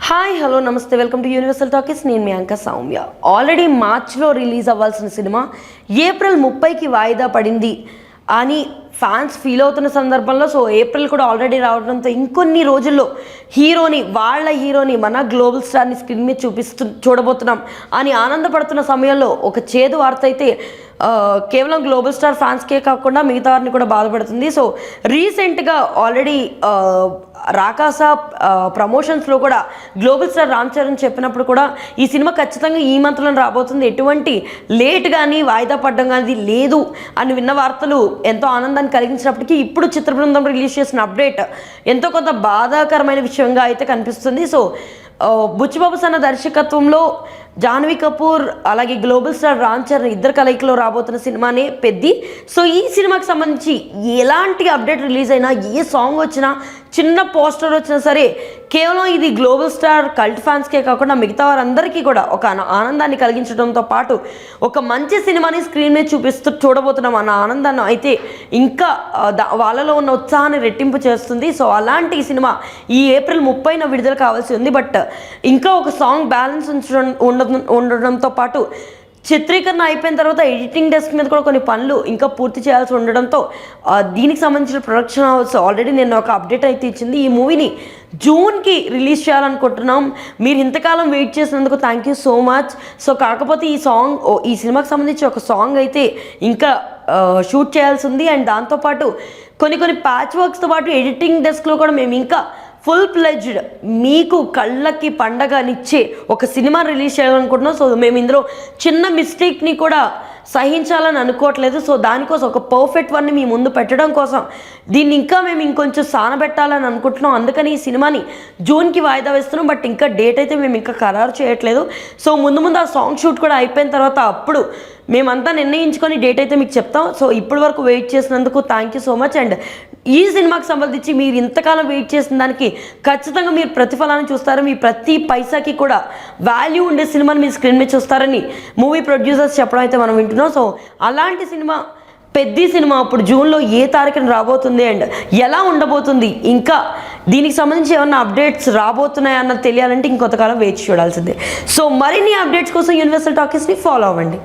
Hi hello నమస్తే welcome to universal talkies. నేను మీ అంక సౌమ్య. ఆల్రెడీ మార్చ్లో రిలీజ్ అవ్వాల్సిన సినిమా ఏప్రిల్ 30కి వాయిదా పడింది అని ఫ్యాన్స్ ఫీల్ అవుతున్న సందర్భంలో ఏప్రిల్ కూడా ఆల్రెడీ రావడంతో ఇంకొన్ని రోజుల్లో వాళ్ళ హీరోని మన గ్లోబల్ స్టార్ని స్క్రీన్ మీద చూడబోతున్నాం అని ఆనందపడుతున్న సమయంలో ఒక చేదు వార్త అయితే కేవలం గ్లోబల్ స్టార్ ఫ్యాన్స్కే కాకుండా మిగతా వారిని కూడా బాధపడుతుంది. రీసెంట్గా ఆల్రెడీ రాకాస ప్రమోషన్స్లో కూడా గ్లోబల్ స్టార్ రామ్ చరణ్ చెప్పినప్పుడు కూడా ఈ సినిమా ఖచ్చితంగా ఈ మంత్లో రాబోతుంది, ఎటువంటి లేట్ కానీ వాయిదా పడడం కానీ లేదు అని విన్న వార్తలు ఎంతో ఆనందాన్ని కలిగించినప్పటికీ ఇప్పుడు చిత్ర బృందం రిలీజ్ చేసిన అప్డేట్ ఎంతో కొంత బాధాకరమైన విషయంగా అయితే కనిపిస్తుంది. బుచ్చిబాబు సన్న దర్శకత్వంలో జాహ్నవి కపూర్ అలాగే గ్లోబల్ స్టార్ రామ్ చరణ్ ఇద్దరు కలయికలో రాబోతున్న సినిమానే పెద్ది. ఈ సినిమాకి సంబంధించి ఎలాంటి అప్డేట్ రిలీజ్ అయినా, ఏ సాంగ్ వచ్చినా, చిన్న పోస్టర్ వచ్చినా సరే కేవలం ఇది గ్లోబల్ స్టార్ కల్ట్ ఫ్యాన్స్కే కాకుండా మిగతా వారందరికీ కూడా ఒక ఆనందాన్ని కలిగించడంతో పాటు ఒక మంచి సినిమాని స్క్రీన్ మీద చూడబోతున్నాం అన్న ఆనందాన్ని అయితే ఇంకా వాళ్ళలో ఉన్న ఉత్సాహాన్ని రెట్టింపు చేస్తుంది. అలాంటి సినిమా ఈ ఏప్రిల్ 30న విడుదల కావాల్సి ఉంది. బట్ ఇంకా ఒక సాంగ్ బ్యాలెన్స్ ఉండడంతో పాటు చిత్రీకరణ అయిపోయిన తర్వాత ఎడిటింగ్ డెస్క్ మీద కూడా కొన్ని పనులు ఇంకా పూర్తి చేయాల్సి ఉండడంతో దీనికి సంబంధించిన ప్రొడక్షన్ హౌస్ ఆల్రెడీ నేను ఒక అప్డేట్ అయితే ఇచ్చింది. ఈ మూవీని జూన్కి రిలీజ్ చేయాలనుకుంటున్నాం. మీరు ఇంతకాలం వెయిట్ చేసినందుకు థ్యాంక్ యూ సో మచ్. కాకపోతే ఈ సినిమాకి సంబంధించి ఒక సాంగ్ అయితే ఇంకా షూట్ చేయాల్సి ఉంది. అండ్ దాంతోపాటు కొన్ని ప్యాచ్ వర్క్స్తో పాటు ఎడిటింగ్ డెస్క్లో కూడా మేము ఇంకా ఫుల్ ప్లెజ్డ్ మీకు కళ్ళకి పండగనిచ్చే ఒక సినిమా రిలీజ్ చేయాలనుకుంటున్నాం. మేము ఇందులో చిన్న మిస్టేక్ని కూడా సహించాలని అనుకోవట్లేదు. దానికోసం ఒక పర్ఫెక్ట్ వన్ని మీ ముందు పెట్టడం కోసం దీన్ని ఇంకా మేము ఇంకొంచెం సానబెట్టాలని అనుకుంటున్నాం. అందుకని ఈ సినిమాని జూన్కి వాయిదా వేస్తున్నాం. బట్ ఇంకా డేట్ అయితే మేము ఇంకా ఖరారు చేయట్లేదు. ముందు ఆ సాంగ్ షూట్ కూడా అయిపోయిన తర్వాత అప్పుడు మేమంతా నిర్ణయించుకొని డేట్ అయితే మీకు చెప్తాం. ఇప్పటి వరకు వెయిట్ చేసినందుకు thank you so much. And ఈ సినిమాకి సంబంధించి మీరు ఇంతకాలం వెయిట్ చేసిన దానికి ఖచ్చితంగా మీరు ప్రతిఫలాన్ని చూస్తారు. మీ ప్రతి పైసాకి కూడా వాల్యూ ఉండే సినిమాని మీరు స్క్రీన్ మీద చూస్తారని మూవీ ప్రొడ్యూసర్స్ చెప్పడం అయితే మనం వింటున్నాం. అలాంటి సినిమా పెద్ద సినిమా అప్పుడు జూన్లో ఏ తారీఖున రాబోతుంది అండ్ ఎలా ఉండబోతుంది, ఇంకా దీనికి సంబంధించి ఏమన్నా అప్డేట్స్ రాబోతున్నాయి అన్నది తెలియాలంటే ఇంకొంతకాలం వేచి చూడాల్సిందే. మరిన్ని అప్డేట్స్ కోసం యూనివర్సల్ టాకీస్ని ఫాలో అవ్వండి.